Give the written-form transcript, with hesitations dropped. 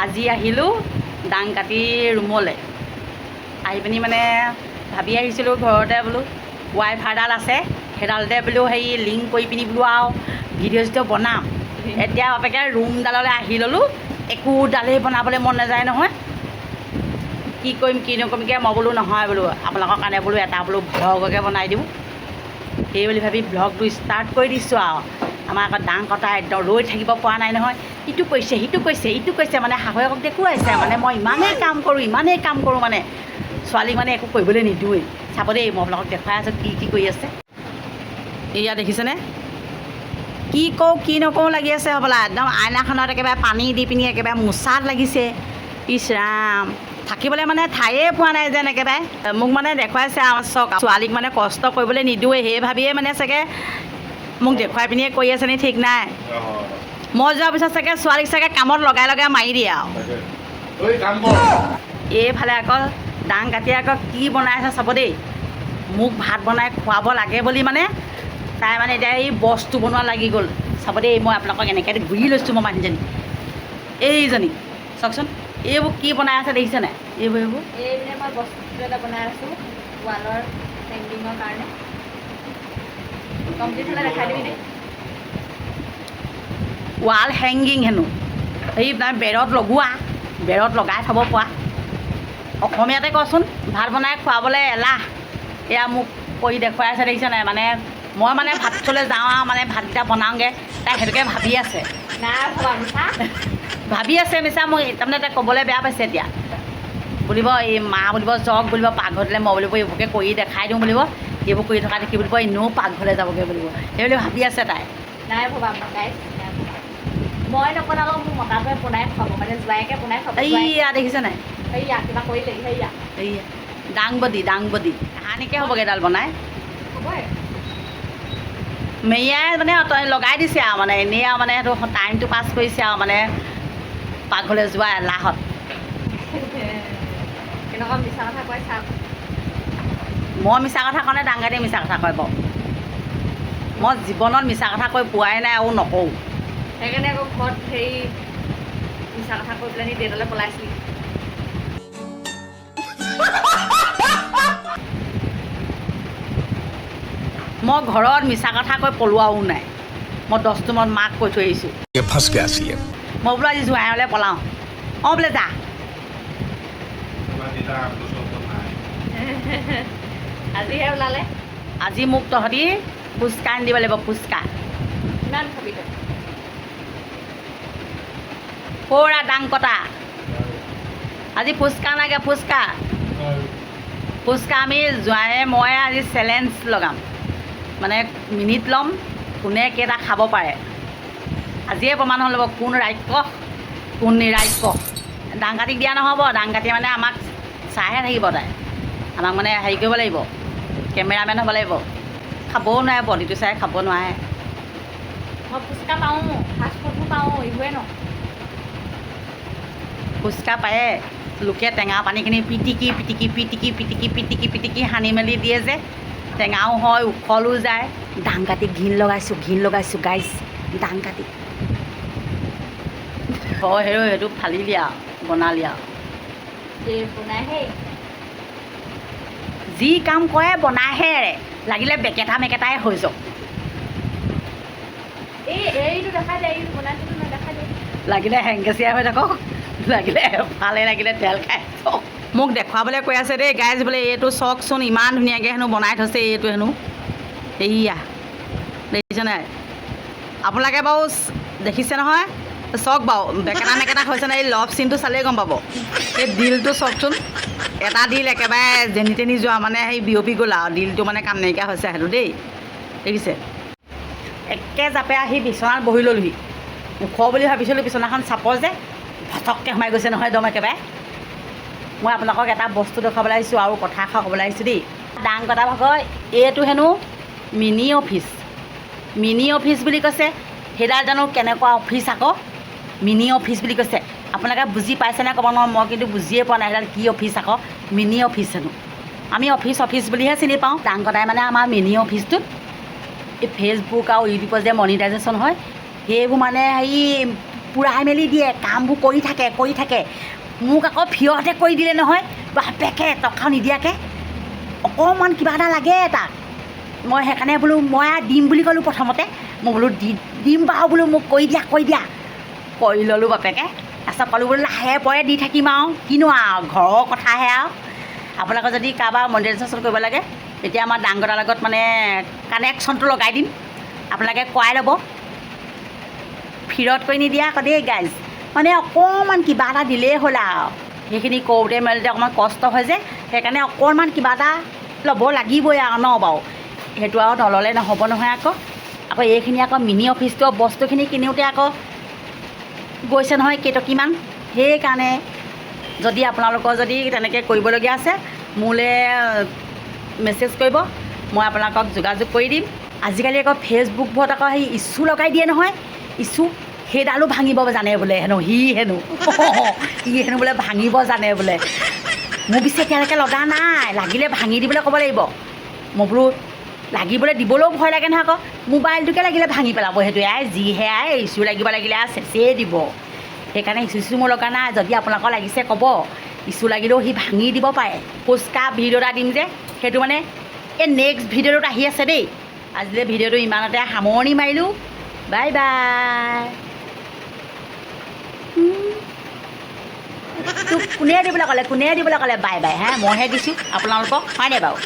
আজি আহিলোঁ দাংকাটি ৰুমলৈ আহি পিনি মানে ভাবি আহিছিলোঁ ঘৰতে বোলো ৱাইফাইডাল আছে সেইডালতে বোলো হেৰি লিংক কৰি পিনি বোলো আৰু ভিডিঅ' চিডিঅ' বনাম এতিয়া বাপেকে ৰুমডাললৈ আহি ল'লোঁ একোডালেই বনাবলৈ মন নাযায় নহয় কি কৰিম কি নকৰিমকৈ মই বোলো নহয় বোলো আপোনালোকৰ কাৰণে বোলো এটা বোলো ভ্লগকে বনাই দিওঁ সেই বুলি ভাবি ভ্লগটো ষ্টাৰ্ট কৰি দিছোঁ আৰু আমাৰ আকৌ দাং কটা একদম ৰৈ থাকিব পৰা নাই নহয় ইটো কৈছে সিটো কৈছে ইটো কৈছে মানে শাহুৱেকক দেখুৱাইছে মানে মই ইমানেই কাম কৰোঁ মানে ছোৱালীক মানে একো কৰিবলৈ নিদিওঁৱেই চাব দেই মই আপোনালোকক দেখুৱাই আছোঁ কি কৰি আছে এয়া দেখিছেনে কি কওঁ কি নকওঁ লাগি আছে হ'বলা একদম আইনাখনত একেবাৰে পানী দি পিনি একেবাৰে মোচাত লাগিছে ইছ ৰাম থাকিবলৈ মানে ঠায়ে পোৱা নাই যেন একেবাৰে মোক মানে দেখুৱাইছে আমাৰ চক ছোৱালীক মানে কষ্ট কৰিবলৈ নিদিওঁৱেই সেই ভাবিয়ে মানে চাগে মোক দেখুৱাই পিনিয়ে কৰি আছে নি ঠিক নাই মই যোৱাৰ পিছত চাগে ছোৱালীক চাগে কামত লগাই মাৰি দিয়ে আৰু এইফালে আকৌ দাং কাটি আকৌ কি বনাইছে চাব দেই মোক ভাত বনাই খুৱাব লাগে বুলি মানে তাই মানে এতিয়া এই বস্তু বনোৱা লাগি গ'ল চাব দেই মই আপোনালোকক এনেকৈ ঘূৰি লৈছোঁ মই মানুহজনী এইজনী চাওকচোন এইবোৰ কি বনাই আছে দেখিছে নাই এইবোৰ এই মই বস্তু এটা বনাই আছোঁ ৱালৰ হেংগিঙৰ কাৰণে কমপ্লিট হ'লে দেখাই দিবি দেই ৱাল হেংগিং হেনো এই বেৰত লগোৱা বেৰত লগাই থ'ব পৰা অসমীয়াতে কচোন ভাত বনাই খুৱাবলৈ এলাহ এয়া মোক কৰি দেখুৱাই আছে দেখিছে নাই মানে মই মানে ভাত চলৈ যাওঁ আৰু মানে ভাতকেইটা বনাওঁগৈ তাই সেইটোকে ভাবি আছে নাই ভবা মিছা ভাবি আছে মিছা মোক তাৰমানে তাই ক'বলৈ বেয়া পাইছে এতিয়া বুলিব এই মা বুলিব জক বুলিব পাকঘৰলৈ মই বুলিব এইবোৰকে কৰি দেখাই দিওঁ বুলিব এইবোৰ কৰি থকা দেখি বুলিব এনেও পাকঘৰলৈ যাবগৈ বুলিব সেইবুলি ভাবি আছে তাই নাই ভবা গাইছ মই নবনালেও মোৰ মতাটোৱে বনাই খুৱাব মানে জোৱাইকে বনাই খুৱাব এইয়া দেখিছে নাই সেয়া কিবা কৰিলে সেয়া এইয়া দাংবডি কাহানিকৈ হ'বগৈ এডাল বনাই হ'বই মেৰিয়াই মানে লগাই দিছে আৰু মানে এনেই আৰু মানে সেইটো টাইমটো পাছ কৰিছে আৰু মানে পাকঘৰলৈ যোৱা এলাহত কেনেকুৱা মিছা কথা কয় চাওক মই মিছা কথা কওঁ নে দাংকাটিয়ে মিছা কথা কয় বাৰু মই জীৱনত মিছা কথা কৈ পোৱাই নাই আৰু নকওঁ সেইকাৰণে আকৌ ঘৰত হেৰি মিছা কথা কৈ পেলাই নি দেউতালৈ পলাইছিলি মই ঘৰত মিছা কথা কৈ পলোৱাও নাই মই 10টো মত মাক কৈ থৈ আহিছোঁ মই বোলো আজি জোৱাইলৈ পলাওঁ অঁ বোলে যা আজিহে ওলালে আজি মোক তহঁতি ফুচকা আনি দিব লাগিব ফুচকা কিমান খাবি তই সৌৰা দাং কটা আজি ফুচকা নাগে ফুচকা আমি জোৱাইয়ে মই আজি চেলেঞ্জ লগাম মানে মিনিট ল'ম কোনে কেইটা খাব পাৰে আজিয়ে প্ৰমাণ হৈ ল'ব কোন ৰাক্ষস কোন নিৰাক্ষস দাংকাটিক দিয়া নহ'ব দাংকাটি মানে আমাক চাইহে থাকিব তাই আমাক মানে হেৰি কৰিব লাগিব কেমেৰামেন হ'ব লাগিব খাবও নোৱাৰে বডিটো চাই খাব নোৱাৰে মই ফুচকা পাওঁ ফাষ্ট ফুডবোৰ পাওঁ এইবোৰে ন ফুচকা পায়ে লোকে টেঙা পানীখিনি পিটিকি সানি মেলি দিয়ে যে টেঙাও হয় উখলো যায় দাংকাটিক ঘিণ লগাইছোঁ গাইছ দাংকাটিক হয় সেইটো ফালিলি আৰু বনালি আৰু বনাইহে যি কাম কৰে বনাইহে লাগিলে বেকেটা মেকেটাই হৈ যাওক এইটো দেখাই দে এইটো বনাইছোঁ দেখাই দে লাগিলে হেংকেচিয়া হৈ থাকক লাগিলে এফালে লাগিলে তেল খাই থাকক মোক দেখুৱাবলৈ কৈ আছে দেই গাইজ বোলে এইটো চাওকচোন ইমান ধুনীয়াকৈ হেনো বনাই থৈছে এইটো হেনো এইয়া দেখিছে নাই আপোনালোকে বাৰু দেখিছে নহয় চাওক বাৰু বেকেটা মেকেটা হৈছে নাই এই লভ চিনটো চালেই গম পাব এই দিলটো চাওকচোন এটা দিল একেবাৰে যেনি তেনি যোৱা মানে সেই বিয়পি গ'ল আৰু দিলটো মানে কাম নাইকিয়া হৈছে সেইটো দেই দেখিছে একে জাপে আহি বিচনাত বহি ল'লোহি ওখ বুলি ভাবিছিলোঁ বিচনাখন চাপৰ যে ভচককৈ সোমাই গৈছে নহয় একদম একেবাৰে মই আপোনালোকক এটা বস্তু দেখুৱাবলৈ আহিছোঁ আৰু কথা এষাৰ ক'বলৈ আহিছোঁ দেই দাং কটা ভাগৰ এইটো হেনো মিনি অফিচ বুলি কৈছে সেইডাল জানো কেনেকুৱা অফিচ আকৌ মিনি অফিচ বুলি কৈছে আপোনালোকে বুজি পাইছেনে ক'ব নোৱাৰোঁ মই কিন্তু বুজিয়ে পোৱা নাই সেইডাল কি অফিচ আকৌ মিনি অফিচ হেনো আমি অফিচ বুলিহে চিনি পাওঁ দাং কটাই মানে আমাৰ মিনি অফিচটোত এই ফেচবুক আৰু ইউটিউবত যে মনিটাইজেশ্যন হয় সেইবোৰ মানে হেৰি পুৰাই মেলি দিয়ে, কামবোৰ কৰি থাকে। মোক আকৌ ফিৰতে কৰি দিলে নহয়, বাপেকে টকা নিদিয়াকৈ। অকণমান কিবা এটা লাগে তাক। মই সেইকাৰণে বোলো মই দিম বুলি ক'লোঁ প্ৰথমতে। মই বোলো দিম বাৰু বোলো, মোক কৰি দিয়া। কৰি ল'লোঁ বাপেকে। তাৰপিছত ক'লোঁ বোলো লাহে পৰে দি থাকিম আৰু কিনো আৰু ঘৰৰ কথাহে আৰু। আপোনালোকৰ যদি কাৰোবাৰ মনিটাইজেশ্যন কৰিব লাগে, তেতিয়া আমাৰ দাংগদাৰ লগত মানে কানেকশ্যনটো লগাই দিম, আপোনালোকে কৰাই ল'ব। ফিৰত কৰি নিদিয়া আকৌ দেই গাইজ, মানে অকণমান কিবা এটা দিলেই হ'ল আৰু। সেইখিনি কৰোঁতে মেলোতে অকণমান কষ্ট হয় যে, সেইকাৰণে অকণমান কিবা এটা ল'ব লাগিবই আৰু ন বাৰু। সেইটো আৰু নল'লে নহ'ব নহয় আকৌ এইখিনি আকৌ মিনি অফিচটো বস্তুখিনি কিনোতে আকৌ গৈছে নহয় কেইটকিমান। সেইকাৰণে যদি আপোনালোকৰ যদি তেনেকৈ কৰিবলগীয়া আছে, মোলৈ মেছেজ কৰিব, মই আপোনালোকক যোগাযোগ কৰি দিম। আজিকালি আকৌ ফেচবুকবোৰত আকৌ সেই ইছ্যু লগাই দিয়ে নহয়, ইছ্যু সেইডালো ভাঙিব জানে বোলে হেনো, ই হেনো বোলে ভাঙিব জানে বোলে। মোৰ পিছে এতিয়ালৈকে লগা নাই, লাগিলে ভাঙি দিবলৈ ক'ব লাগিব। মই বোলো লাগিবলৈ দিবলৈও ভয় লাগে নহয় আকৌ, মোবাইলটোকে লাগিলে ভাঙি পেলাব, সেইটোৱে যিহে ইছ্যু লাগিব লাগিলে চেচেই দিব। সেইকাৰণে ইছ্যু মোৰ লগা নাই। যদি আপোনালোকৰ লাগিছে ক'ব, ইছ্যু লাগিলেও সি ভাঙি দিব পাৰে। ফুচকা ভিডিঅ' এটা দিম যে, সেইটো মানে এই নেক্সট ভিডিঅ'টোত আহি আছে দেই। আজিলৈ ভিডিঅ'টো ইমানতে সামৰণি মাৰিলোঁ, বাই বাই। তোক কোনে দিবলৈ ক'লে বাই বাই, মইহে দিছোঁ আপোনালোকক, হয়নে বাৰু।